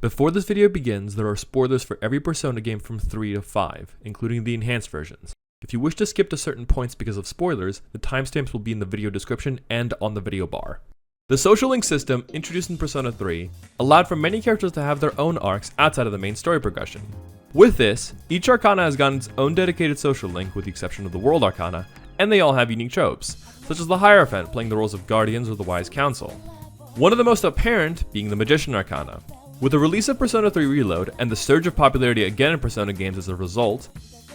Before this video begins, there are spoilers for every Persona game from 3 to 5, including the enhanced versions. If you wish to skip to certain points because of spoilers, the timestamps will be in the video description and on the video bar. The social link system, introduced in Persona 3, allowed for many characters to have their own arcs outside of the main story progression. With this, each Arcana has gotten its own dedicated social link with the exception of the World Arcana, and they all have unique tropes, such as the Hierophant playing the roles of Guardians or the Wise Council. One of the most apparent being the Magician Arcana. With the release of Persona 3 Reload and the surge of popularity again in Persona games as a result,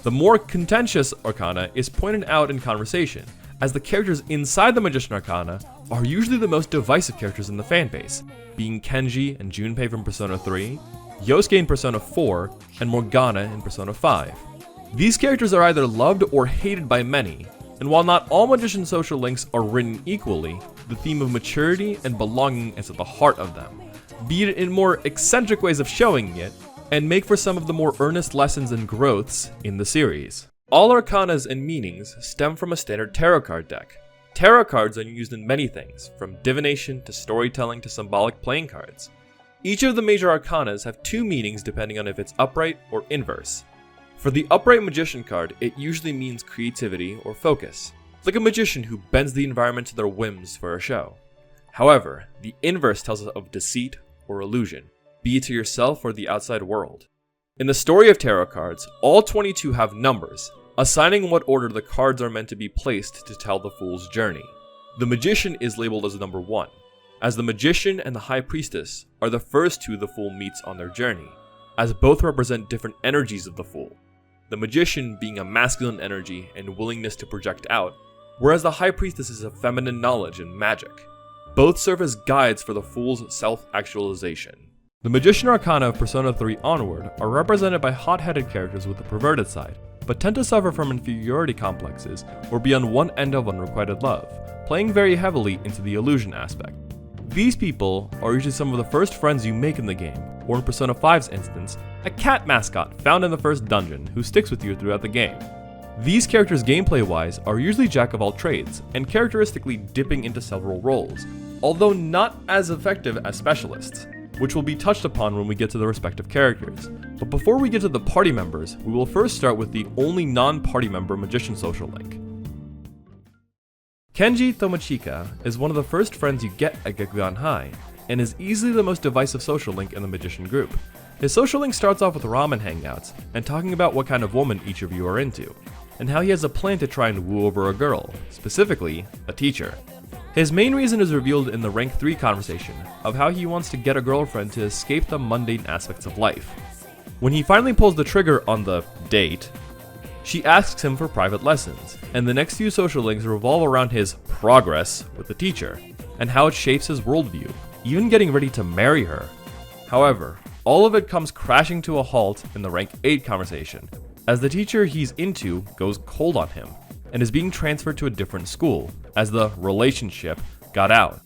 the more contentious Arcana is pointed out in conversation, as the characters inside the Magician Arcana are usually the most divisive characters in the fanbase, being Kenji and Junpei from Persona 3, Yosuke in Persona 4, and Morgana in Persona 5. These characters are either loved or hated by many, and while not all Magician social links are written equally, the theme of maturity and belonging is at the heart of them, be it in more eccentric ways of showing it, and make for some of the more earnest lessons and growths in the series. All Arcanas and meanings stem from a standard tarot card deck. Tarot cards are used in many things, from divination to storytelling to symbolic playing cards. Each of the major Arcanas have two meanings depending on if it's upright or inverse. For the upright Magician card, it usually means creativity or focus, like a magician who bends the environment to their whims for a show. However, the inverse tells us of deceit or illusion, be it to yourself or the outside world. In the story of tarot cards, all 22 have numbers, assigning what order the cards are meant to be placed to tell the Fool's journey. The Magician is labeled as number 1, as the Magician and the High Priestess are the first two the Fool meets on their journey, as both represent different energies of the Fool, the Magician being a masculine energy and willingness to project out, whereas the High Priestess is a feminine knowledge and magic. Both serve as guides for the Fool's self-actualization. The Magician Arcana of Persona 3 onward are represented by hot-headed characters with a perverted side, but tend to suffer from inferiority complexes or be on one end of unrequited love, playing very heavily into the illusion aspect. These people are usually some of the first friends you make in the game, or in Persona 5's instance, a cat mascot found in the first dungeon who sticks with you throughout the game. These characters gameplay-wise are usually jack of all trades, and characteristically dipping into several roles, although not as effective as specialists, which will be touched upon when we get to the respective characters. But before we get to the party members, we will first start with the only non-party member Magician social link. Kenji Tomochika is one of the first friends you get at Gekugan High, and is easily the most divisive social link in the Magician group. His social link starts off with ramen hangouts, and talking about what kind of woman each of you are into, and how he has a plan to try and woo over a girl, specifically, a teacher. His main reason is revealed in the rank 3 conversation, of how he wants to get a girlfriend to escape the mundane aspects of life. When he finally pulls the trigger on the date, she asks him for private lessons, and the next few social links revolve around his progress with the teacher, and how it shapes his worldview, even getting ready to marry her. However, all of it comes crashing to a halt in the rank 8 conversation, as the teacher he's into goes cold on him, and is being transferred to a different school, as the relationship got out.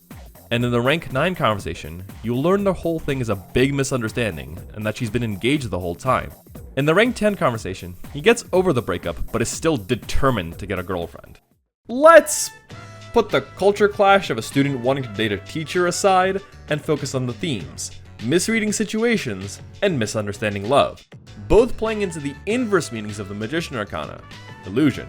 And in the rank 9 conversation, you'll learn the whole thing is a big misunderstanding, and that she's been engaged the whole time. In the rank 10 conversation, he gets over the breakup, but is still determined to get a girlfriend. Let's put the culture clash of a student wanting to date a teacher aside, and focus on the themes: misreading situations, and misunderstanding love, both playing into the inverse meanings of the Magician Arcana, illusion.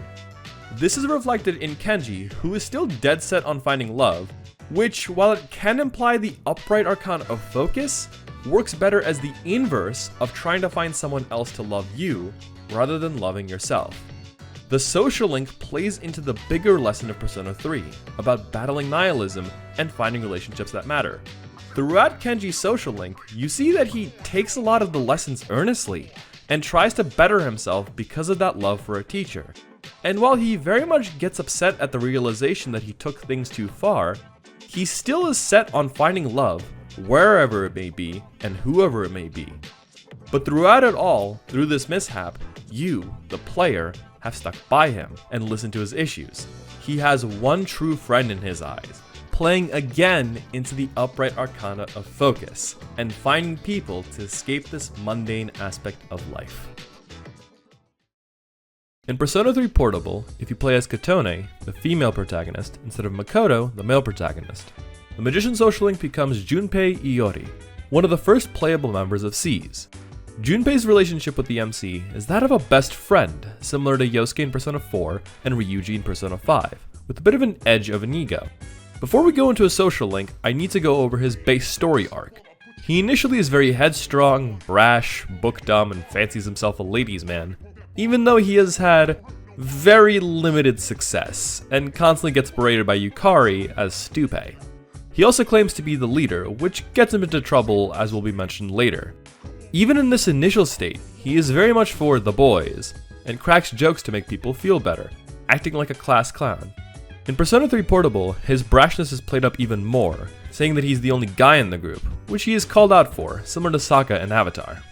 This is reflected in Kenji, who is still dead set on finding love, which, while it can imply the upright Arcana of focus, works better as the inverse of trying to find someone else to love you, rather than loving yourself. The social link plays into the bigger lesson of Persona 3, about battling nihilism and finding relationships that matter. Throughout Kenji's social link, you see that he takes a lot of the lessons earnestly, and tries to better himself because of that love for a teacher. And while he very much gets upset at the realization that he took things too far, he still is set on finding love, wherever it may be, and whoever it may be. But throughout it all, through this mishap, you, the player, have stuck by him and listened to his issues. He has one true friend in his eyes, playing again into the upright Arcana of focus, and finding people to escape this mundane aspect of life. In Persona 3 Portable, if you play as Katone, the female protagonist, instead of Makoto, the male protagonist, the Magician social link becomes Junpei Iori, one of the first playable members of SEES. Junpei's relationship with the MC is that of a best friend, similar to Yosuke in Persona 4 and Ryuji in Persona 5, with a bit of an edge of an ego. Before we go into a social link, I need to go over his base story arc. He initially is very headstrong, brash, book dumb, and fancies himself a ladies' man, even though he has had very limited success, and constantly gets berated by Yukari as Junpei. He also claims to be the leader, which gets him into trouble as will be mentioned later. Even in this initial state, he is very much for the boys, and cracks jokes to make people feel better, acting like a class clown. In Persona 3 Portable, his brashness is played up even more, saying that he's the only guy in the group, which he is called out for, similar to Sokka in Avatar.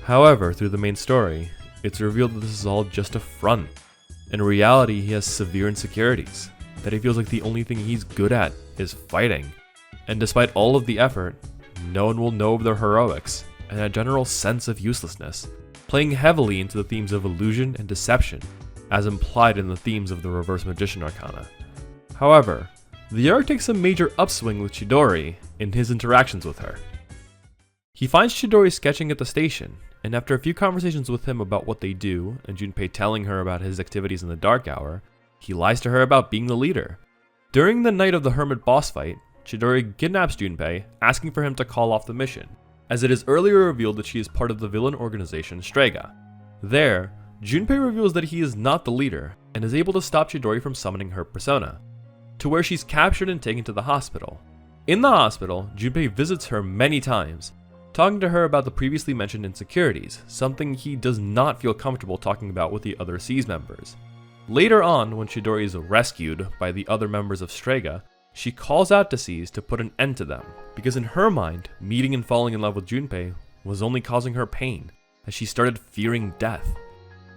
However, through the main story, it's revealed that this is all just a front. In reality, he has severe insecurities, that he feels like the only thing he's good at is fighting. And despite all of the effort, no one will know of their heroics, and a general sense of uselessness, playing heavily into the themes of illusion and deception, as implied in the themes of the Reverse Magician Arcana. However, the arc takes a major upswing with Chidori in his interactions with her. He finds Chidori sketching at the station, and after a few conversations with him about what they do, and Junpei telling her about his activities in the dark hour, he lies to her about being the leader. During the night of the Hermit boss fight, Chidori kidnaps Junpei, asking for him to call off the mission, as it is earlier revealed that she is part of the villain organization Strega. There, Junpei reveals that he is not the leader, and is able to stop Chidori from summoning her persona, to where she's captured and taken to the hospital. In the hospital, Junpei visits her many times, talking to her about the previously mentioned insecurities, something he does not feel comfortable talking about with the other SEES members. Later on, when Chidori is rescued by the other members of Strega, she calls out to SEES to put an end to them, because in her mind, meeting and falling in love with Junpei was only causing her pain, as she started fearing death.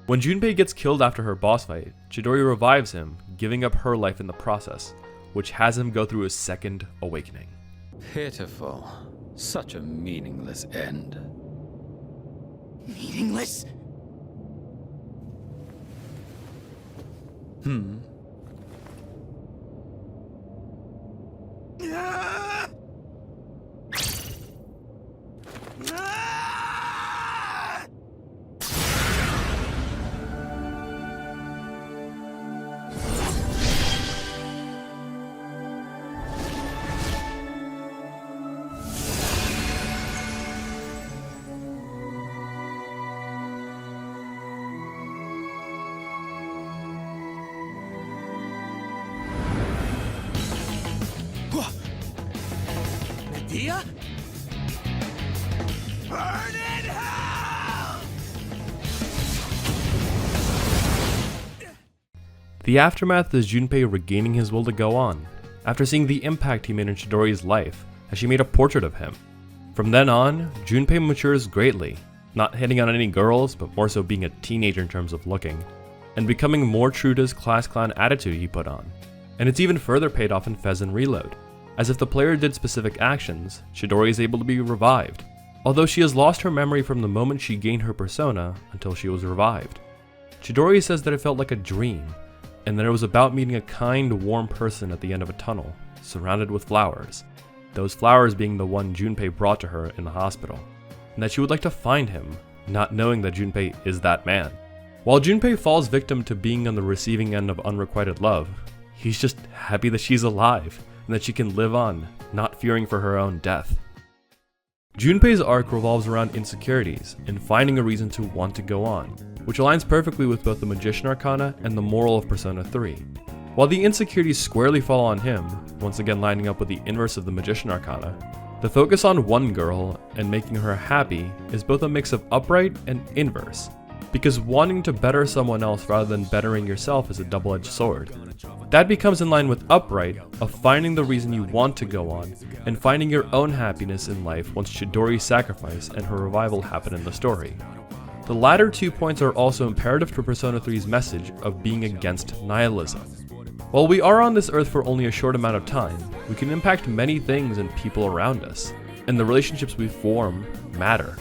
When Junpei gets killed after her boss fight, Chidori revives him, giving up her life in the process, which has him go through his second awakening. Pitiful. Such a meaningless end. Meaningless? Medea? Burn in hell! The aftermath is Junpei regaining his will to go on, after seeing the impact he made in Chidori's life, as she made a portrait of him. From then on, Junpei matures greatly, not hitting on any girls, but more so being a teenager in terms of looking, and becoming more true to his class clown attitude he put on. And it's even further paid off in FES and Reload, as if the player did specific actions, Chidori is able to be revived, although she has lost her memory from the moment she gained her persona until she was revived. Chidori says that it felt like a dream, and that it was about meeting a kind, warm person at the end of a tunnel, surrounded with flowers, those flowers being the one Junpei brought to her in the hospital, and that she would like to find him, not knowing that Junpei is that man. While Junpei falls victim to being on the receiving end of unrequited love, he's just happy that she's alive, and that she can live on, not fearing for her own death. Junpei's arc revolves around insecurities and finding a reason to want to go on, which aligns perfectly with both the Magician Arcana and the moral of Persona 3. While the insecurities squarely fall on him, once again lining up with the inverse of the Magician Arcana, the focus on one girl and making her happy is both a mix of upright and inverse, because wanting to better someone else rather than bettering yourself is a double-edged sword. That becomes in line with upright of finding the reason you want to go on, and finding your own happiness in life once Chidori's sacrifice and her revival happen in the story. The latter 2 points are also imperative to Persona 3's message of being against nihilism. While we are on this earth for only a short amount of time, we can impact many things and people around us, and the relationships we form matter.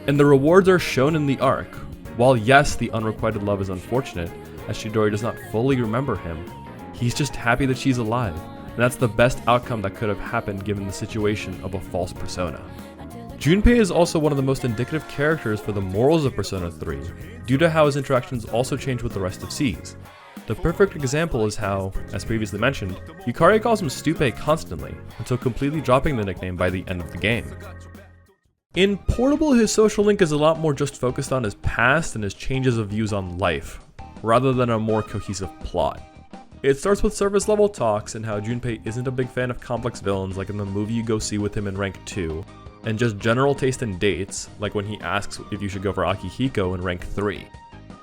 And the rewards are shown in the arc. While yes, the unrequited love is unfortunate, as Chidori does not fully remember him, he's just happy that she's alive, and that's the best outcome that could have happened given the situation of a false persona. Junpei is also one of the most indicative characters for the morals of Persona 3, due to how his interactions also change with the rest of Cs. The perfect example is how, as previously mentioned, Yukari calls him Stupe constantly, until completely dropping the nickname by the end of the game. In Portable, his social link is a lot more just focused on his past and his changes of views on life, rather than a more cohesive plot. It starts with surface level talks and how Junpei isn't a big fan of complex villains like in the movie you go see with him in rank 2, and just general taste in dates, like when he asks if you should go for Akihiko in rank 3.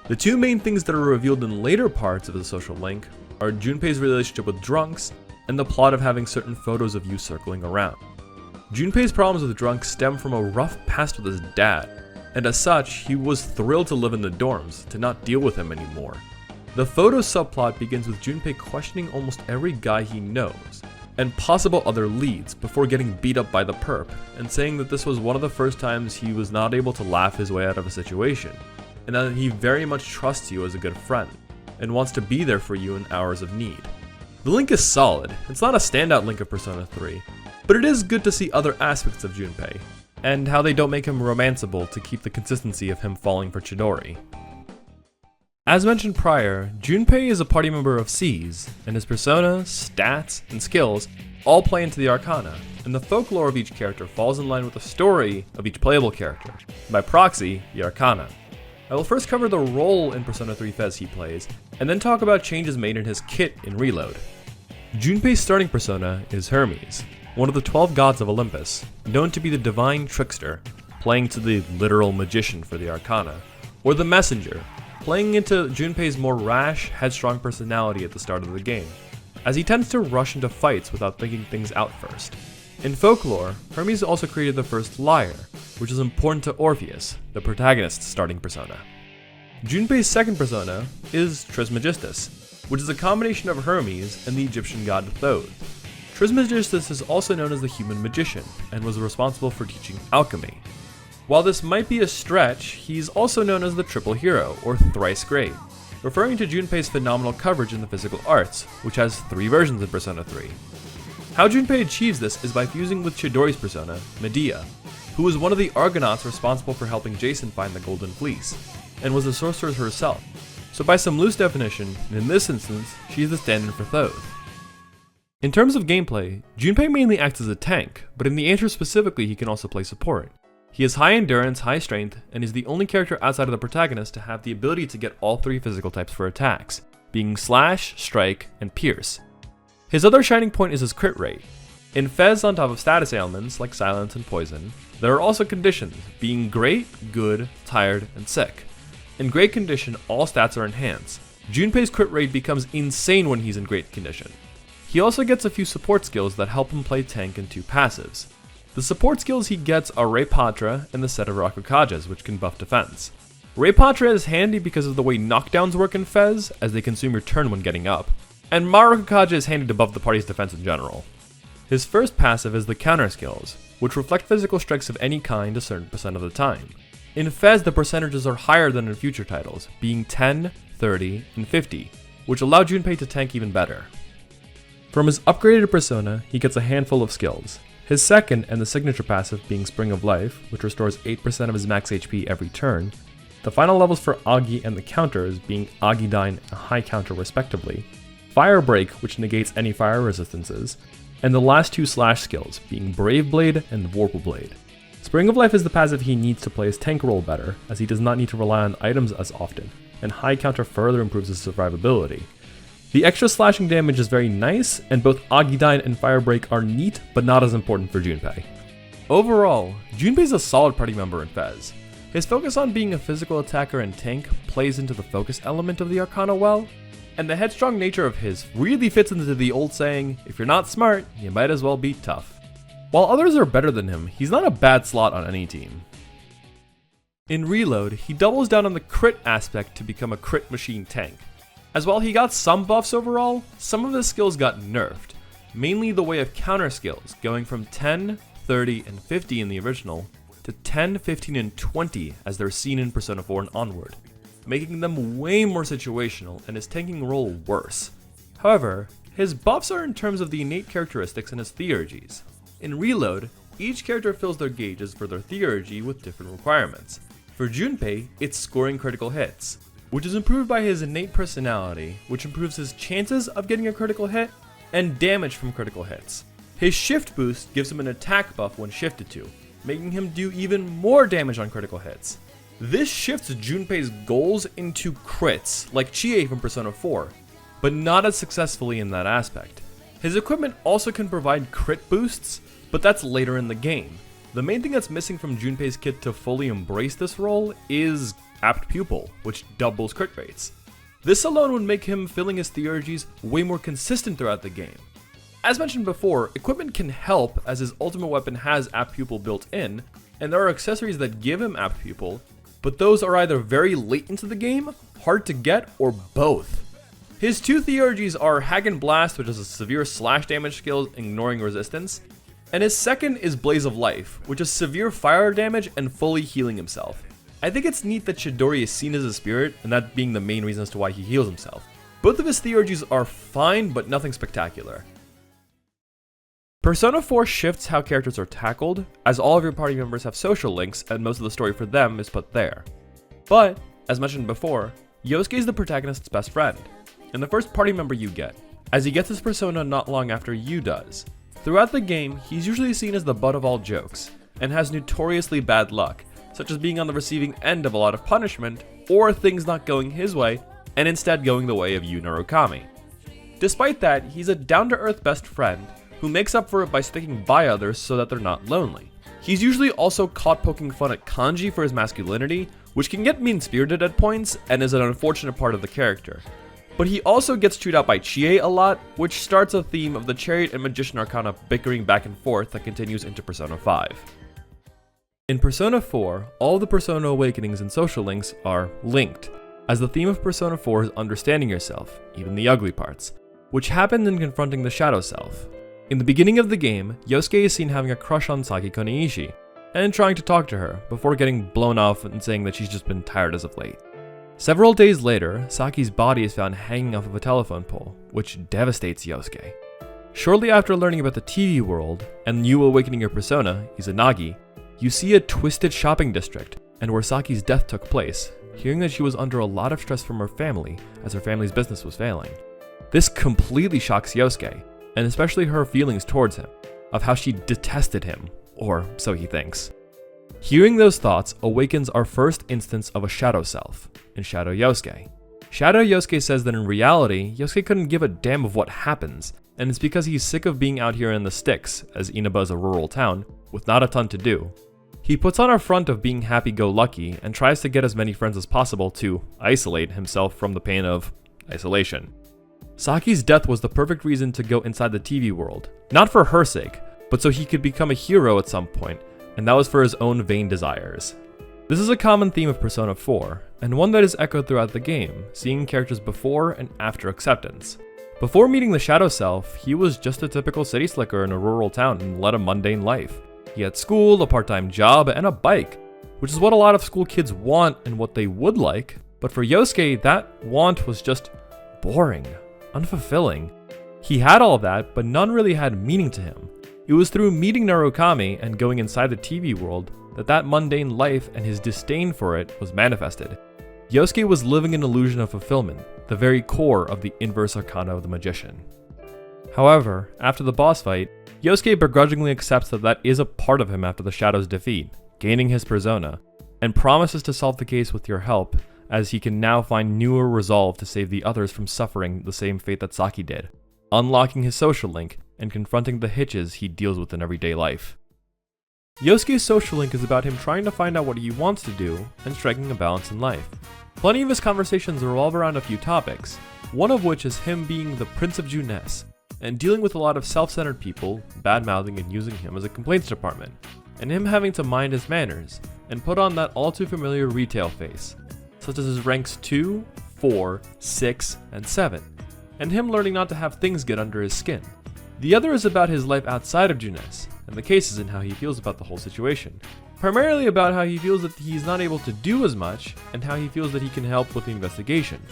The two main things that are revealed in later parts of the social link are Junpei's relationship with drunks and the plot of having certain photos of you circling around. Junpei's problems with drunks stem from a rough past with his dad, and as such, he was thrilled to live in the dorms, to not deal with him anymore. The photo subplot begins with Junpei questioning almost every guy he knows, and possible other leads before getting beat up by the perp, and saying that this was one of the first times he was not able to laugh his way out of a situation, and that he very much trusts you as a good friend, and wants to be there for you in hours of need. The link is solid. It's not a standout link of Persona 3, but it is good to see other aspects of Junpei, and how they don't make him romanceable to keep the consistency of him falling for Chidori. As mentioned prior, Junpei is a party member of C's, and his persona, stats, and skills all play into the Arcana, and the folklore of each character falls in line with the story of each playable character, and by proxy, the Arcana. I will first cover the role in Persona 3 FES he plays, and then talk about changes made in his kit in Reload. Junpei's starting persona is Hermes, one of the 12 gods of Olympus, known to be the divine trickster, playing to the literal magician for the Arcana, or the messenger, playing into Junpei's more rash, headstrong personality at the start of the game, as he tends to rush into fights without thinking things out first. In folklore, Hermes also created the first lyre, which is important to Orpheus, the protagonist's starting persona. Junpei's second persona is Trismegistus, which is a combination of Hermes and the Egyptian god Thoth. Trismegistus is also known as the human magician, and was responsible for teaching alchemy. While this might be a stretch, he's also known as the Triple Hero, or Thrice Great, referring to Junpei's phenomenal coverage in the physical arts, which has 3 versions in Persona 3. How Junpei achieves this is by fusing with Chidori's persona, Medea, who was one of the Argonauts responsible for helping Jason find the Golden Fleece, and was a sorceress herself. So by some loose definition, in this instance, she is the stand-in for Thoth. In terms of gameplay, Junpei mainly acts as a tank, but in the intro specifically he can also play support. He has high endurance, high strength, and is the only character outside of the protagonist to have the ability to get all 3 physical types for attacks, being Slash, Strike, and Pierce. His other shining point is his crit rate. In FES, on top of status ailments like Silence and Poison, there are also conditions, being Great, Good, Tired, and Sick. In Great Condition, all stats are enhanced. Junpei's crit rate becomes insane when he's in Great Condition. He also gets a few support skills that help him play tank and 2 passives. The support skills he gets are Ray Patra and the set of Rakukajas, which can buff defense. Ray Patra is handy because of the way knockdowns work in FES, as they consume your turn when getting up, and Rakukaja is handy to buff the party's defense in general. His first passive is the counter skills, which reflect physical strikes of any kind a certain percent of the time. In FES, the percentages are higher than in future titles, being 10, 30, and 50, which allow Junpei to tank even better. From his upgraded persona, he gets a handful of skills. His second and the signature passive being Spring of Life, which restores 8% of his max HP every turn. The final levels for Agi and the counters being Agidine and High Counter respectively. Fire Break, which negates any fire resistances. And the last 2 slash skills being Brave Blade and Vorpal Blade. Spring of Life is the passive he needs to play his tank role better, as he does not need to rely on items as often, and High Counter further improves his survivability. The extra slashing damage is very nice, and both Agidine and Firebreak are neat, but not as important for Junpei. Overall, Junpei's a solid party member in FES. His focus on being a physical attacker and tank plays into the focus element of the Arcana well, and the headstrong nature of his really fits into the old saying, if you're not smart, you might as well be tough. While others are better than him, he's not a bad slot on any team. In Reload, he doubles down on the crit aspect to become a crit machine tank. As while he got some buffs overall, some of his skills got nerfed, mainly the way of counter skills, going from 10, 30, and 50 in the original, to 10, 15, and 20 as they're seen in Persona 4 and onward, making them way more situational and his tanking role worse. However, his buffs are in terms of the innate characteristics and his theurgies. In Reload, each character fills their gauges for their theurgy with different requirements. For Junpei, it's scoring critical hits, which is improved by his innate personality, which improves his chances of getting a critical hit, and damage from critical hits. His shift boost gives him an attack buff when shifted to, making him do even more damage on critical hits. This shifts Junpei's goals into crits, like Chie from Persona 4, but not as successfully in that aspect. His equipment also can provide crit boosts, but that's later in the game. The main thing that's missing from Junpei's kit to fully embrace this role is Apt Pupil, which doubles crit rates. This alone would make him filling his theurgies way more consistent throughout the game. As mentioned before, equipment can help as his ultimate weapon has Apt Pupil built in, and there are accessories that give him Apt Pupil, but those are either very late into the game, hard to get, or both. His two theurgies are Hagen Blast, which is a severe slash damage skill ignoring resistance, and his second is Blaze of Life, which is severe fire damage and fully healing himself. I think it's neat that Chidori is seen as a spirit, and that being the main reason as to why he heals himself. Both of his theurgies are fine, but nothing spectacular. Persona 4 shifts how characters are tackled, as all of your party members have social links and most of the story for them is put there. But, as mentioned before, Yosuke is the protagonist's best friend, and the first party member you get, as he gets his persona not long after you does. Throughout the game, he's usually seen as the butt of all jokes, and has notoriously bad luck, such as being on the receiving end of a lot of punishment, or things not going his way, and instead going the way of Yu Narukami. Despite that, he's a down-to-earth best friend, who makes up for it by sticking by others so that they're not lonely. He's usually also caught poking fun at Kanji for his masculinity, which can get mean-spirited at points and is an unfortunate part of the character. But he also gets chewed out by Chie a lot, which starts a theme of the Chariot and Magician Arcana bickering back and forth that continues into Persona 5. In Persona 4, all the Persona awakenings and social links are linked, as the theme of Persona 4 is understanding yourself, even the ugly parts, which happens in confronting the Shadow Self. In the beginning of the game, Yosuke is seen having a crush on Saki Koniishi, and trying to talk to her, before getting blown off and saying that she's just been tired as of late. Several days later, Saki's body is found hanging off of a telephone pole, which devastates Yosuke. Shortly after learning about the TV world, and you awakening your persona, Izanagi, you see a twisted shopping district, and where Saki's death took place, hearing that she was under a lot of stress from her family, as her family's business was failing. This completely shocks Yosuke, and especially her feelings towards him, of how she detested him, or so he thinks. Hearing those thoughts awakens our first instance of a Shadow Self, in Shadow Yosuke. Shadow Yosuke says that in reality, Yosuke couldn't give a damn of what happens, and it's because he's sick of being out here in the sticks, as Inaba is a rural town, with not a ton to do. He puts on a front of being happy-go-lucky, and tries to get as many friends as possible to isolate himself from the pain of isolation. Saki's death was the perfect reason to go inside the TV world, not for her sake, but so he could become a hero at some point, and that was for his own vain desires. This is a common theme of Persona 4, and one that is echoed throughout the game, seeing characters before and after acceptance. Before meeting the Shadow Self, he was just a typical city slicker in a rural town and led a mundane life. He had school, a part-time job, and a bike, which is what a lot of school kids want and what they would like, but for Yosuke, that want was just boring. Unfulfilling. He had all that, but none really had meaning to him. It was through meeting Narukami and going inside the TV world that mundane life and his disdain for it was manifested. Yosuke was living an illusion of fulfillment, the very core of the inverse arcana of the magician. However, after the boss fight, Yosuke begrudgingly accepts that is a part of him after the Shadow's defeat, gaining his persona, and promises to solve the case with your help, as he can now find newer resolve to save the others from suffering the same fate that Saki did, unlocking his social link and confronting the hitches he deals with in everyday life. Yosuke's social link is about him trying to find out what he wants to do and striking a balance in life. Plenty of his conversations revolve around a few topics, one of which is him being the Prince of Junes, and dealing with a lot of self-centered people, bad-mouthing and using him as a complaints department, and him having to mind his manners, and put on that all-too-familiar retail face, such as his ranks 2, 4, 6, and 7, and him learning not to have things get under his skin. The other is about his life outside of Junes, and the cases and how he feels about the whole situation. primarily about how he feels that he's not able to do as much, and how he feels that he can help with the investigation.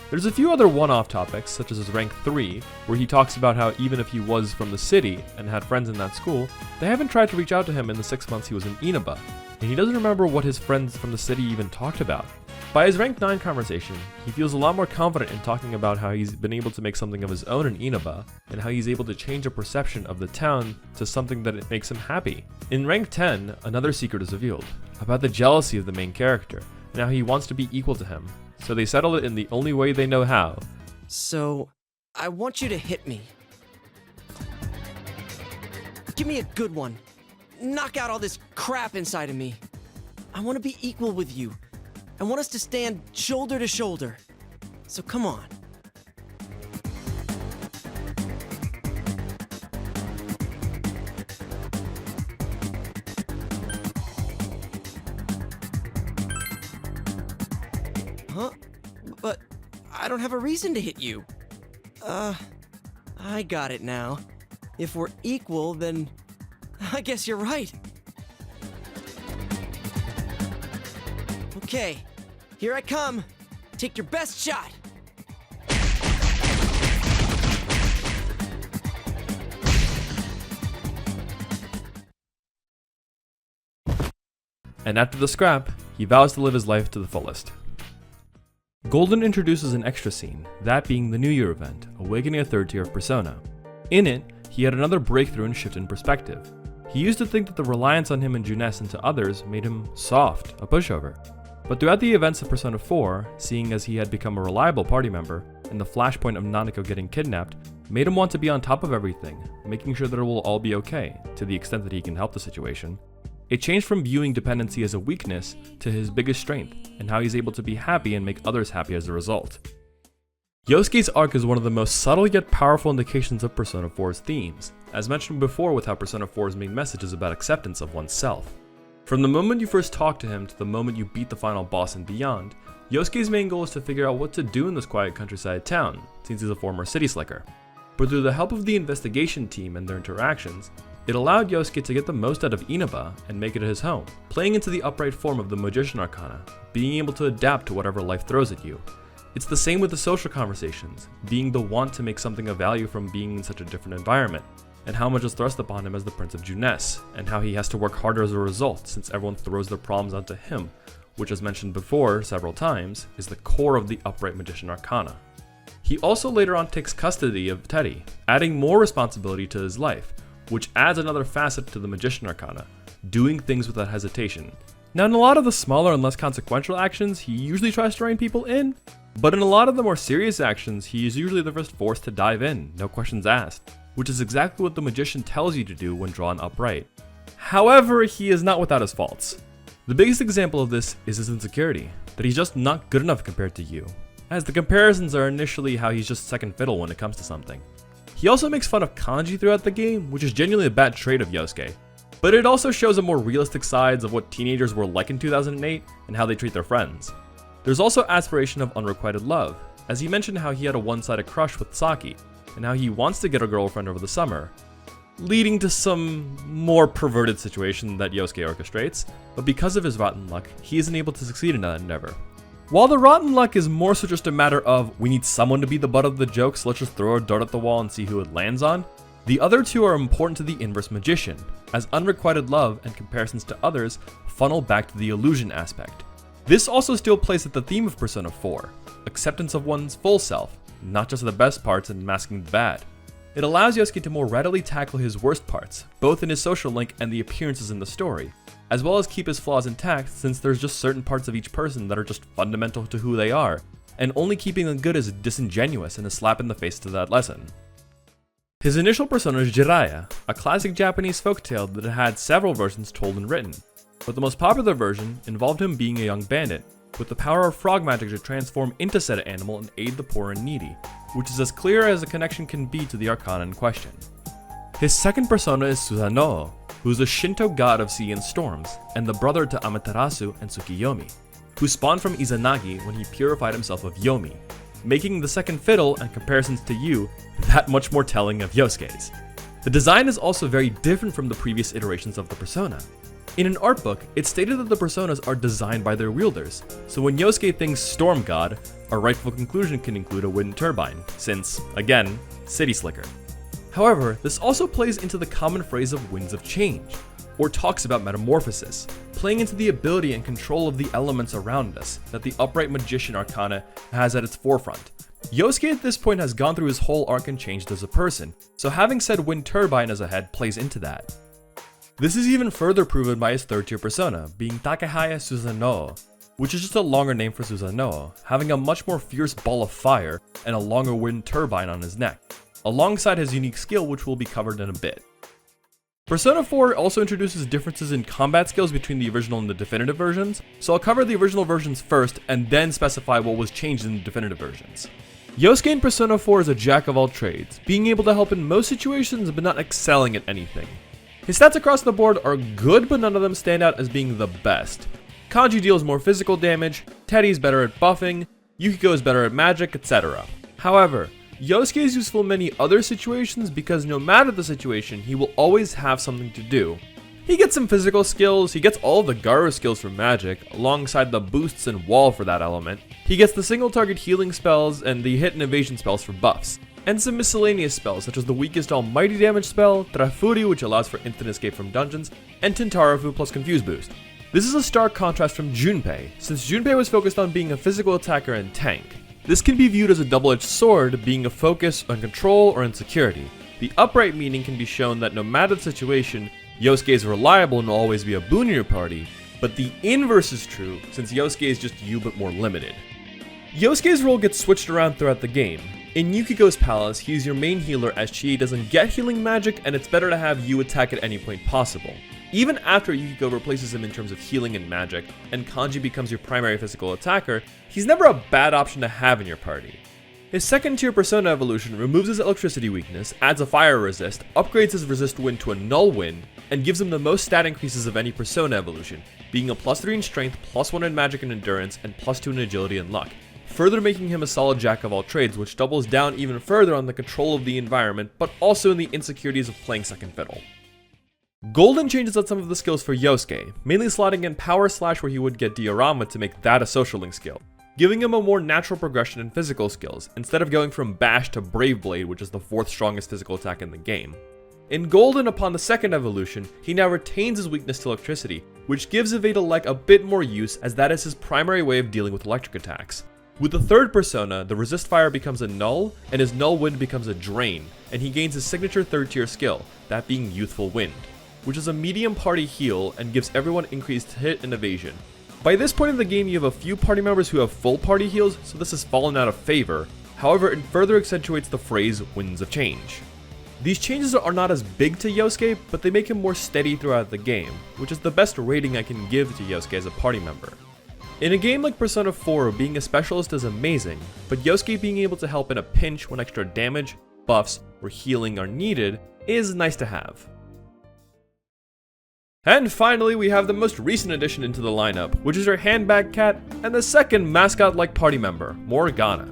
There's a few other one-off topics, such as his rank 3, where he talks about how even if he was from the city and had friends in that school, they haven't tried to reach out to him in the 6 months he was in Inaba, and he doesn't remember what his friends from the city even talked about. By his rank 9 conversation, he feels a lot more confident in talking about how he's been able to make something of his own in Inaba, and how he's able to change a perception of the town to something that it makes him happy. In rank 10, another secret is revealed, about the jealousy of the main character, and how he wants to be equal to him, so they settle it in the only way they know how. So, I want you to hit me. Give me a good one. Knock out all this crap inside of me. I want to be equal with you. I want us to stand shoulder to shoulder. So come on. Huh? But I don't have a reason to hit you. I got it now. If we're equal, then I guess you're right. Okay, here I come. Take your best shot. And after the scrap, he vows to live his life to the fullest. Golden introduces an extra scene, that being the New Year event, awakening a third tier of persona. In it, he had another breakthrough and shift in perspective. He used to think that the reliance on him and Junes and to others made him soft, a pushover. But throughout the events of Persona 4, seeing as he had become a reliable party member, and the flashpoint of Nanako getting kidnapped, made him want to be on top of everything, making sure that it will all be okay, to the extent that he can help the situation. It changed from viewing dependency as a weakness to his biggest strength, and how he's able to be happy and make others happy as a result. Yosuke's arc is one of the most subtle yet powerful indications of Persona 4's themes, as mentioned before with how Persona 4's main message is about acceptance of oneself. From the moment you first talk to him to the moment you beat the final boss and beyond, Yosuke's main goal is to figure out what to do in this quiet countryside town, since he's a former city slicker. But through the help of the investigation team and their interactions, it allowed Yosuke to get the most out of Inaba and make it his home, playing into the upright form of the Magician Arcana, being able to adapt to whatever life throws at you. It's the same with the social conversations, being the want to make something of value from being in such a different environment, and how much is thrust upon him as the Prince of Junes, and how he has to work harder as a result since everyone throws their problems onto him, which as mentioned before several times, is the core of the upright Magician Arcana. He also later on takes custody of Teddy, adding more responsibility to his life, which adds another facet to the Magician Arcana, doing things without hesitation. Now in a lot of the smaller and less consequential actions, he usually tries to rein people in, but in a lot of the more serious actions, he is usually the first force to dive in, no questions asked, which is exactly what the Magician tells you to do when drawn upright. However, he is not without his faults. The biggest example of this is his insecurity, that he's just not good enough compared to you, as the comparisons are initially how he's just second fiddle when it comes to something. He also makes fun of kanji throughout the game, which is genuinely a bad trait of Yosuke, but it also shows a more realistic sides of what teenagers were like in 2008 and how they treat their friends. There's also aspiration of unrequited love, as he mentioned how he had a one-sided crush with Saki, and how he wants to get a girlfriend over the summer, leading to some more perverted situation that Yosuke orchestrates, but because of his rotten luck, he isn't able to succeed in that endeavor. While the rotten luck is more so just a matter of we need someone to be the butt of the joke, so let's just throw a dart at the wall and see who it lands on, the other two are important to the inverse magician, as unrequited love and comparisons to others funnel back to the illusion aspect. This also still plays at the theme of Persona 4, acceptance of one's full self, not just the best parts and masking the bad. It allows Yosuke to more readily tackle his worst parts, both in his social link and the appearances in the story, as well as keep his flaws intact since there's just certain parts of each person that are just fundamental to who they are, and only keeping them good is disingenuous and a slap in the face to that lesson. His initial persona is Jiraiya, a classic Japanese folktale that had several versions told and written, but the most popular version involved him being a young bandit, with the power of frog magic to transform into said animal and aid the poor and needy, which is as clear as a connection can be to the Arcana in question. His second persona is Susanoo, who is a Shinto god of sea and storms, and the brother to Amaterasu and Tsukiyomi, who spawned from Izanagi when he purified himself of Yomi, making the second fiddle and comparisons to you that much more telling of Yosuke's. The design is also very different from the previous iterations of the persona. In an art book, it's stated that the personas are designed by their wielders, so when Yosuke thinks Storm God, a rightful conclusion can include a wind turbine, since, again, City Slicker. However, this also plays into the common phrase of winds of change, or talks about metamorphosis, playing into the ability and control of the elements around us that the upright magician Arcana has at its forefront. Yosuke at this point has gone through his whole arc and changed as a person, so having said wind turbine as a head plays into that. This is even further proven by his third tier persona, being Takehaya Susanoo, which is just a longer name for Susanoo, having a much more fierce ball of fire and a longer wind turbine on his neck, alongside his unique skill which will be covered in a bit. Persona 4 also introduces differences in combat skills between the original and the definitive versions, so I'll cover the original versions first and then specify what was changed in the definitive versions. Yosuke in Persona 4 is a jack of all trades, being able to help in most situations but not excelling at anything. His stats across the board are good, but none of them stand out as being the best. Kenji deals more physical damage, Teddy's better at buffing, Yukiko is better at magic, etc. However, Yosuke is useful in many other situations because no matter the situation, he will always have something to do. He gets some physical skills, he gets all of the Garu skills for magic, alongside the boosts and wall for that element. He gets the single target healing spells and the hit and evasion spells for buffs. And some miscellaneous spells such as the weakest almighty damage spell, Trafuri which allows for instant escape from dungeons, and Tintarafu plus Confuse Boost. This is a stark contrast from Junpei, since Junpei was focused on being a physical attacker and tank. This can be viewed as a double-edged sword, being a focus on control or insecurity. The upright meaning can be shown that no matter the situation, Yosuke is reliable and will always be a boon in your party, but the inverse is true, since Yosuke is just you but more limited. Yosuke's role gets switched around throughout the game. In Yukiko's palace, he's your main healer as Chie doesn't get healing magic and it's better to have you attack at any point possible. Even after Yukiko replaces him in terms of healing and magic, and Kenji becomes your primary physical attacker, he's never a bad option to have in your party. His second tier persona evolution removes his electricity weakness, adds a fire resist, upgrades his resist wind to a null wind, and gives him the most stat increases of any persona evolution, being a +3 in strength, +1 in magic and endurance, and +2 in agility and luck, further making him a solid jack of all trades, which doubles down even further on the control of the environment, but also in the insecurities of playing second fiddle. Golden changes out some of the skills for Yosuke, mainly slotting in Power Slash where he would get Diorama to make that a social link skill, giving him a more natural progression in physical skills, instead of going from Bash to Brave Blade, which is the 4th strongest physical attack in the game. In Golden, upon the second evolution, he now retains his weakness to electricity, which gives Evade-alike a bit more use as that is his primary way of dealing with electric attacks. With the third persona, the resist fire becomes a null, and his null wind becomes a drain, and he gains his signature third tier skill, that being Youthful Wind, which is a medium party heal and gives everyone increased hit and evasion. By this point in the game, you have a few party members who have full party heals, so this has fallen out of favor. However, it further accentuates the phrase winds of change. These changes are not as big to Yosuke, but they make him more steady throughout the game, which is the best rating I can give to Yosuke as a party member. In a game like Persona 4, being a specialist is amazing, but Yosuke being able to help in a pinch when extra damage, buffs, or healing are needed is nice to have. And finally, we have the most recent addition into the lineup, which is her handbag cat and the second mascot-like party member, Morgana.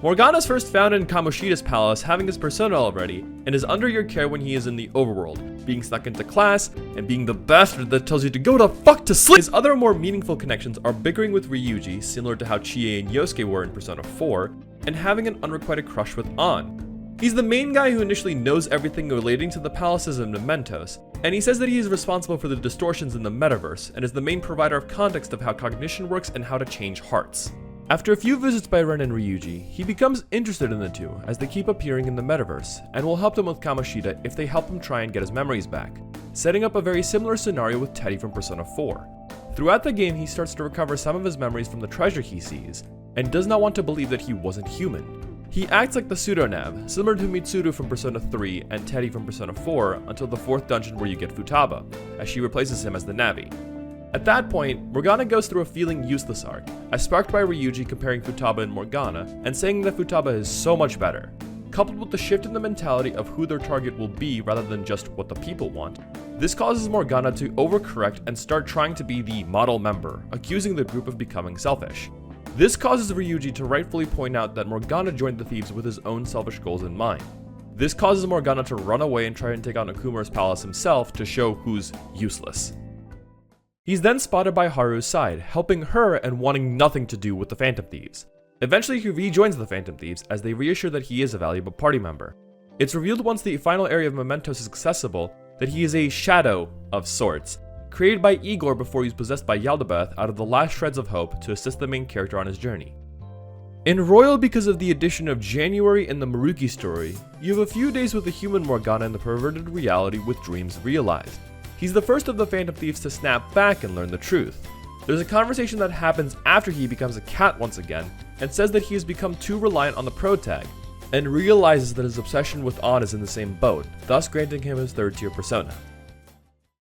Morgana is first found in Kamoshida's palace, having his persona already, and is under your care when he is in the overworld, being stuck into class, and being the bastard that tells you to go the fuck to sleep! His other more meaningful connections are bickering with Ryuji, similar to how Chie and Yosuke were in Persona 4, and having an unrequited crush with An. He's the main guy who initially knows everything relating to the palaces and mementos, and he says that he is responsible for the distortions in the metaverse, and is the main provider of context of how cognition works and how to change hearts. After a few visits by Ren and Ryuji, he becomes interested in the two as they keep appearing in the metaverse, and will help them with Kamoshida if they help him try and get his memories back, setting up a very similar scenario with Teddy from Persona 4. Throughout the game, he starts to recover some of his memories from the treasure he sees, and does not want to believe that he wasn't human. He acts like the pseudo-nav, similar to Mitsuru from Persona 3 and Teddy from Persona 4 until the 4th dungeon where you get Futaba, as she replaces him as the Navi. At that point, Morgana goes through a feeling useless arc, as sparked by Ryuji comparing Futaba and Morgana, and saying that Futaba is so much better. Coupled with the shift in the mentality of who their target will be rather than just what the people want, this causes Morgana to overcorrect and start trying to be the model member, accusing the group of becoming selfish. This causes Ryuji to rightfully point out that Morgana joined the thieves with his own selfish goals in mind. This causes Morgana to run away and try and take on Akumura's palace himself to show who's useless. He's then spotted by Haru's side, helping her and wanting nothing to do with the Phantom Thieves. Eventually he rejoins the Phantom Thieves as they reassure that he is a valuable party member. It's revealed once the final area of Mementos is accessible that he is a shadow of sorts, created by Igor before he was possessed by Yaldabaoth out of the last shreds of hope to assist the main character on his journey. In Royal, because of the addition of January and the Maruki story, you have a few days with the human Morgana in the perverted reality with dreams realized. He's the first of the Phantom Thieves to snap back and learn the truth. There's a conversation that happens after he becomes a cat once again, and says that he has become too reliant on the protag, and realizes that his obsession with On is in the same boat, thus granting him his third tier persona.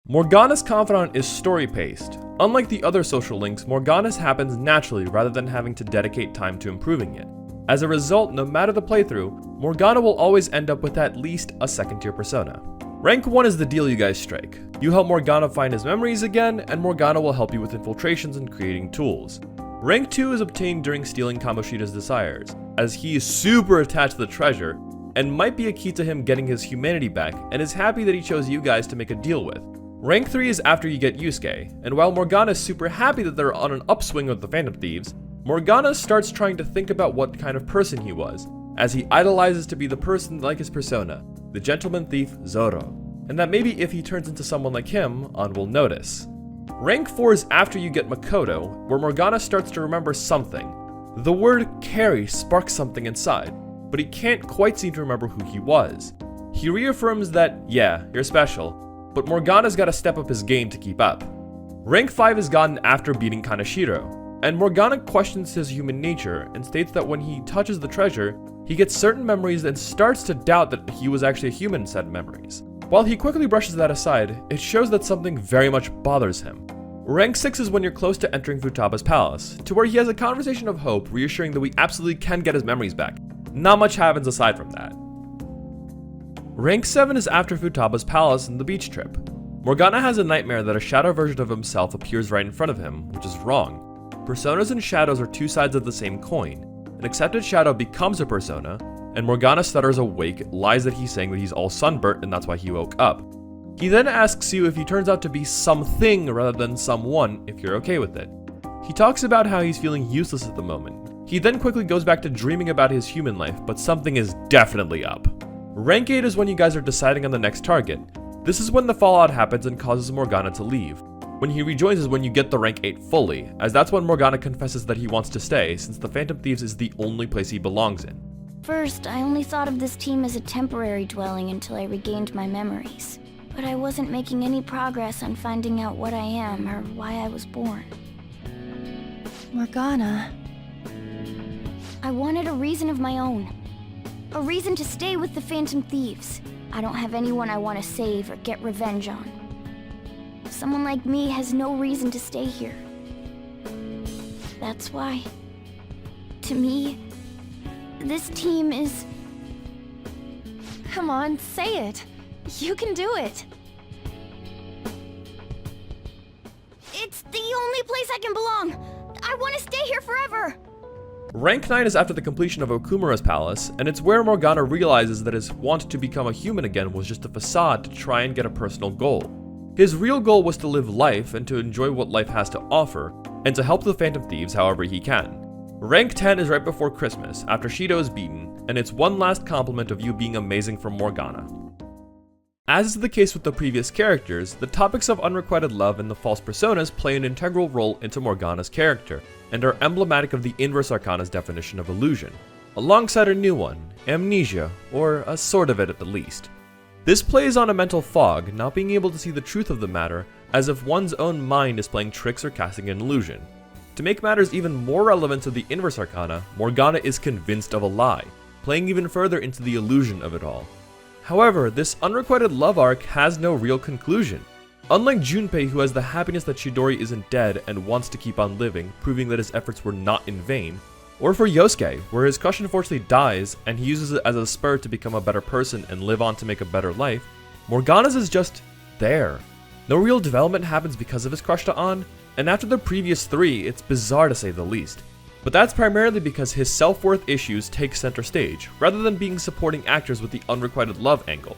Morgana's confidant is story-paced. Unlike the other social links, Morgana's happens naturally rather than having to dedicate time to improving it. As a result, no matter the playthrough, Morgana will always end up with at least a second tier persona. Rank 1 is the deal you guys strike. You help Morgana find his memories again, and Morgana will help you with infiltrations and creating tools. Rank 2 is obtained during stealing Kamoshida's desires, as he is super attached to the treasure, and might be a key to him getting his humanity back, and is happy that he chose you guys to make a deal with. Rank 3 is after you get Yosuke, and while Morgana is super happy that they're on an upswing with the Phantom Thieves, Morgana starts trying to think about what kind of person he was, as he idolizes to be the person like his persona, the gentleman thief Zoro, and that maybe if he turns into someone like him, On will notice. Rank 4 is after you get Makoto, where Morgana starts to remember something. The word carry sparks something inside, but he can't quite seem to remember who he was. He reaffirms that, yeah, you're special, but Morgana's gotta step up his game to keep up. Rank 5 is gotten after beating Kaneshiro, and Morgana questions his human nature and states that when he touches the treasure, he gets certain memories and starts to doubt that he was actually a human in said memories. While he quickly brushes that aside, it shows that something very much bothers him. Rank 6 is when you're close to entering Futaba's palace, to where he has a conversation of hope reassuring that we absolutely can get his memories back. Not much happens aside from that. Rank 7 is after Futaba's palace and the beach trip. Morgana has a nightmare that a shadow version of himself appears right in front of him, which is wrong. Personas and shadows are two sides of the same coin. An accepted shadow becomes a persona, and Morgana stutters awake, lies that he's saying that he's all sunburnt and that's why he woke up. He then asks you if he turns out to be something rather than someone, if you're okay with it. He talks about how he's feeling useless at the moment. He then quickly goes back to dreaming about his human life, but something is definitely up. Rank 8 is when you guys are deciding on the next target. This is when the fallout happens and causes Morgana to leave. When he rejoins is when you get the rank 8 fully, as that's when Morgana confesses that he wants to stay, since the Phantom Thieves is the only place he belongs in. First, I only thought of this team as a temporary dwelling until I regained my memories. But I wasn't making any progress on finding out what I am or why I was born. Morgana. I wanted a reason of my own. A reason to stay with the Phantom Thieves. I don't have anyone I want to save or get revenge on. Someone like me has no reason to stay here. That's why, to me, this team is... Come on, say it. You can do it. It's the only place I can belong. I want to stay here forever. Rank 9 is after the completion of Okumura's palace, and it's where Morgana realizes that his want to become a human again was just a facade to try and get a personal goal. His real goal was to live life and to enjoy what life has to offer, and to help the Phantom Thieves however he can. Rank 10 is right before Christmas, after Shido is beaten, and it's one last compliment of you being amazing from Morgana. As is the case with the previous characters, the topics of unrequited love and the false personas play an integral role into Morgana's character, and are emblematic of the inverse Arcana's definition of illusion, alongside a new one, amnesia, or a sort of it at the least. This plays on a mental fog, not being able to see the truth of the matter, as if one's own mind is playing tricks or casting an illusion. To make matters even more relevant to the inverse Arcana, Morgana is convinced of a lie, playing even further into the illusion of it all. However, this unrequited love arc has no real conclusion. Unlike Junpei, who has the happiness that Chidori isn't dead and wants to keep on living, proving that his efforts were not in vain, or for Yosuke, where his crush unfortunately dies and he uses it as a spur to become a better person and live on to make a better life, Morgana's is just there. No real development happens because of his crush to An, and after the previous three, it's bizarre to say the least. But that's primarily because his self-worth issues take center stage, rather than being supporting actors with the unrequited love angle.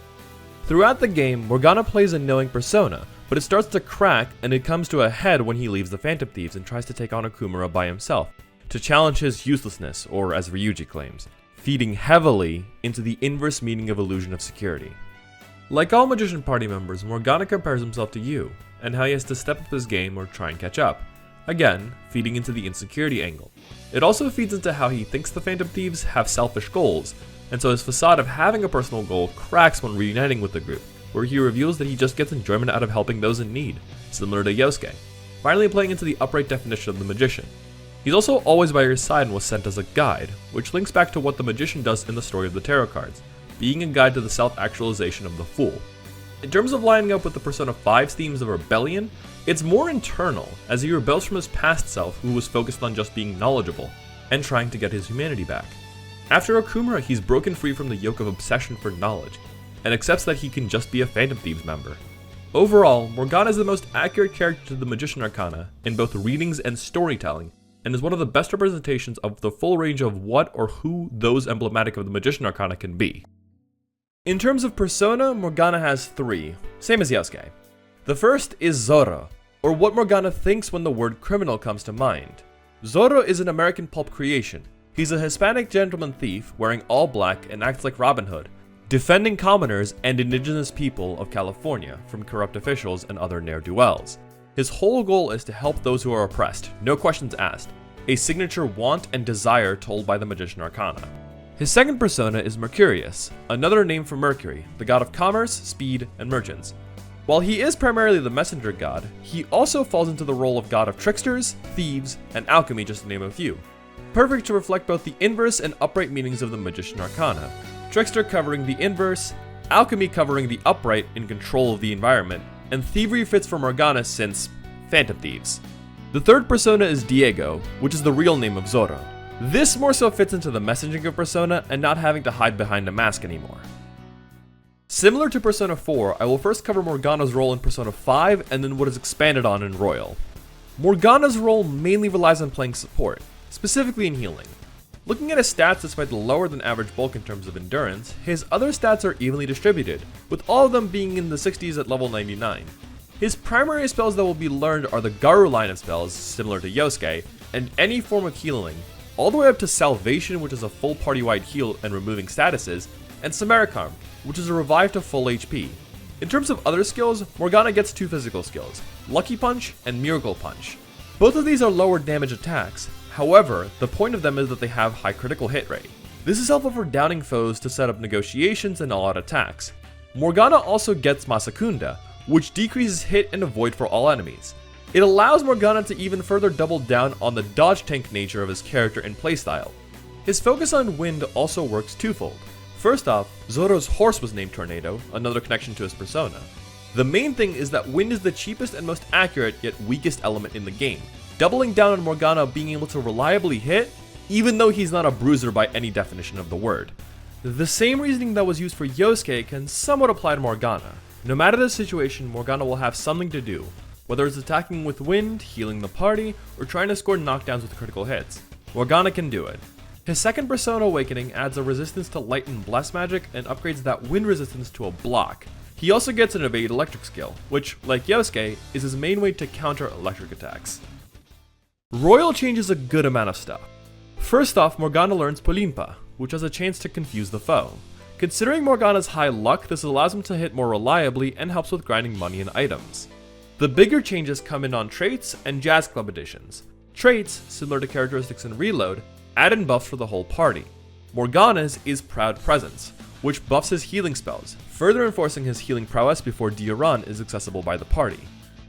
Throughout the game, Morgana plays a knowing persona, but it starts to crack and it comes to a head when he leaves the Phantom Thieves and tries to take on Okumura by himself, to challenge his uselessness, or as Ryuji claims, feeding heavily into the inverse meaning of illusion of security. Like all Magician Party members, Morgana compares himself to you, and how he has to step up his game or try and catch up, again, feeding into the insecurity angle. It also feeds into how he thinks the Phantom Thieves have selfish goals, and so his facade of having a personal goal cracks when reuniting with the group, where he reveals that he just gets enjoyment out of helping those in need, similar to Yosuke, finally playing into the upright definition of the Magician. He's also always by your side and was sent as a guide, which links back to what the Magician does in the story of the tarot cards, being a guide to the self-actualization of the Fool. In terms of lining up with the Persona 5's themes of rebellion, it's more internal, as he rebels from his past self who was focused on just being knowledgeable, and trying to get his humanity back. After Okumura, he's broken free from the yoke of obsession for knowledge, and accepts that he can just be a Phantom Thieves member. Overall, Morgana is the most accurate character to the Magician Arcana in both readings and storytelling, and is one of the best representations of the full range of what or who those emblematic of the Magician Arcana can be. In terms of persona, Morgana has 3, same as Yosuke. The first is Zoro, or what Morgana thinks when the word criminal comes to mind. Zoro is an American pulp creation. He's a Hispanic gentleman thief wearing all black and acts like Robin Hood, defending commoners and indigenous people of California from corrupt officials and other ne'er-do-wells. His whole goal is to help those who are oppressed, no questions asked, a signature want and desire told by the Magician Arcana. His second persona is Mercurius, another name for Mercury, the god of commerce, speed, and merchants. While he is primarily the messenger god, he also falls into the role of god of tricksters, thieves, and alchemy, just to name a few. Perfect to reflect both the inverse and upright meanings of the Magician Arcana, trickster covering the inverse, alchemy covering the upright in control of the environment, and thievery fits for Morgana since Phantom Thieves. The third persona is Diego, which is the real name of Zoro. This more so fits into the messaging of Persona and not having to hide behind a mask anymore. Similar to Persona 4, I will first cover Morgana's role in Persona 5 and then what is expanded on in Royal. Morgana's role mainly relies on playing support, specifically in healing. Looking at his stats, despite the lower than average bulk in terms of endurance, his other stats are evenly distributed, with all of them being in the 60s at level 99. His primary spells that will be learned are the Garu line of spells, similar to Yosuke, and any form of healing, all the way up to Salvation, which is a full party-wide heal and removing statuses, and Samarikarm, which is a revive to full HP. In terms of other skills, Morgana gets 2 physical skills, Lucky Punch and Miracle Punch. Both of these are lower damage attacks, however, the point of them is that they have high critical hit rate. This is helpful for downing foes to set up negotiations and all-out attacks. Morgana also gets Masakunda, which decreases hit and avoid for all enemies. It allows Morgana to even further double down on the dodge tank nature of his character and playstyle. His focus on wind also works twofold. First off, Zoro's horse was named Tornado, another connection to his persona. The main thing is that wind is the cheapest and most accurate yet weakest element in the game, doubling down on Morgana being able to reliably hit, even though he's not a bruiser by any definition of the word. The same reasoning that was used for Yosuke can somewhat apply to Morgana. No matter the situation, Morgana will have something to do, whether it's attacking with wind, healing the party, or trying to score knockdowns with critical hits. Morgana can do it. His second Persona Awakening adds a resistance to light and bless magic and upgrades that wind resistance to a block. He also gets an evade electric skill, which, like Yosuke, is his main way to counter electric attacks. Royal changes a good amount of stuff. First off, Morgana learns Polimpa, which has a chance to confuse the foe. Considering Morgana's high luck, this allows him to hit more reliably and helps with grinding money and items. The bigger changes come in on traits and Jazz Club additions. Traits, similar to characteristics in Reload, add in buffs for the whole party. Morgana's is Proud Presence, which buffs his healing spells, further enforcing his healing prowess before Dioran is accessible by the party.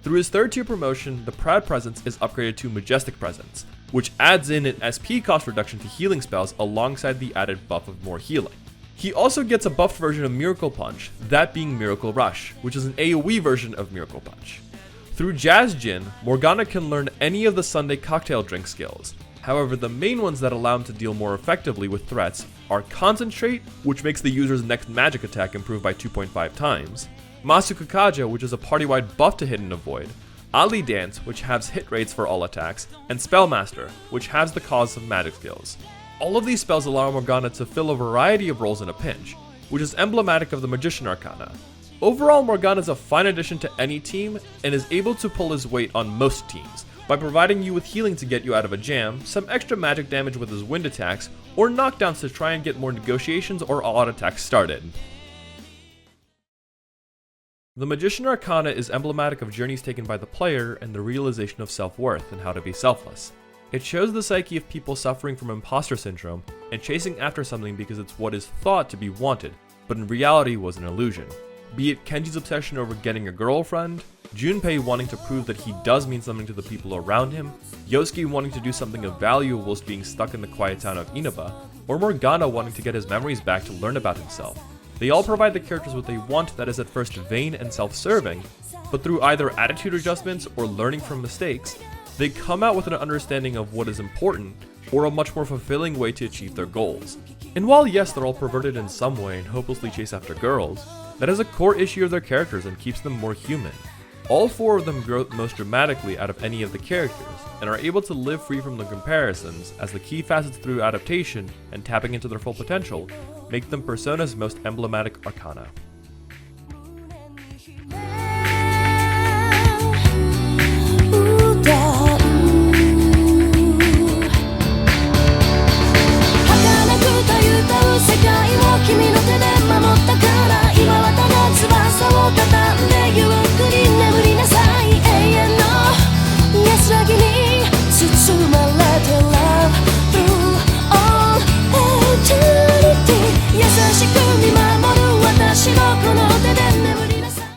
Through his 3rd tier promotion, the Proud Presence is upgraded to Majestic Presence, which adds in an SP cost reduction to healing spells alongside the added buff of more healing. He also gets a buffed version of Miracle Punch, that being Miracle Rush, which is an AoE version of Miracle Punch. Through Jazz Djinn, Morgana can learn any of the Sunday cocktail drink skills. However, the main ones that allow him to deal more effectively with threats are Concentrate, which makes the user's next magic attack improve by 2.5 times, Masukakaja, which is a party-wide buff to hit and avoid, Ali Dance, which halves hit rates for all attacks, and Spellmaster, which halves the cost of magic skills. All of these spells allow Morgana to fill a variety of roles in a pinch, which is emblematic of the Magician Arcana. Overall, Morgana is a fine addition to any team, and is able to pull his weight on most teams, by providing you with healing to get you out of a jam, some extra magic damage with his wind attacks, or knockdowns to try and get more negotiations or all-out attacks started. The Magician Arcana is emblematic of journeys taken by the player and the realization of self-worth and how to be selfless. It shows the psyche of people suffering from imposter syndrome and chasing after something because it's what is thought to be wanted, but in reality was an illusion. Be it Kenji's obsession over getting a girlfriend, Junpei wanting to prove that he does mean something to the people around him, Yosuke wanting to do something of value whilst being stuck in the quiet town of Inaba, or Morgana wanting to get his memories back to learn about himself. They all provide the characters what they want that is at first vain and self-serving, but through either attitude adjustments or learning from mistakes, they come out with an understanding of what is important, or a much more fulfilling way to achieve their goals. And while yes, they're all perverted in some way and hopelessly chase after girls, that is a core issue of their characters and keeps them more human. All four of them grow most dramatically out of any of the characters, and are able to live free from the comparisons, as the key facets through adaptation and tapping into their full potential make them Persona's most emblematic arcana.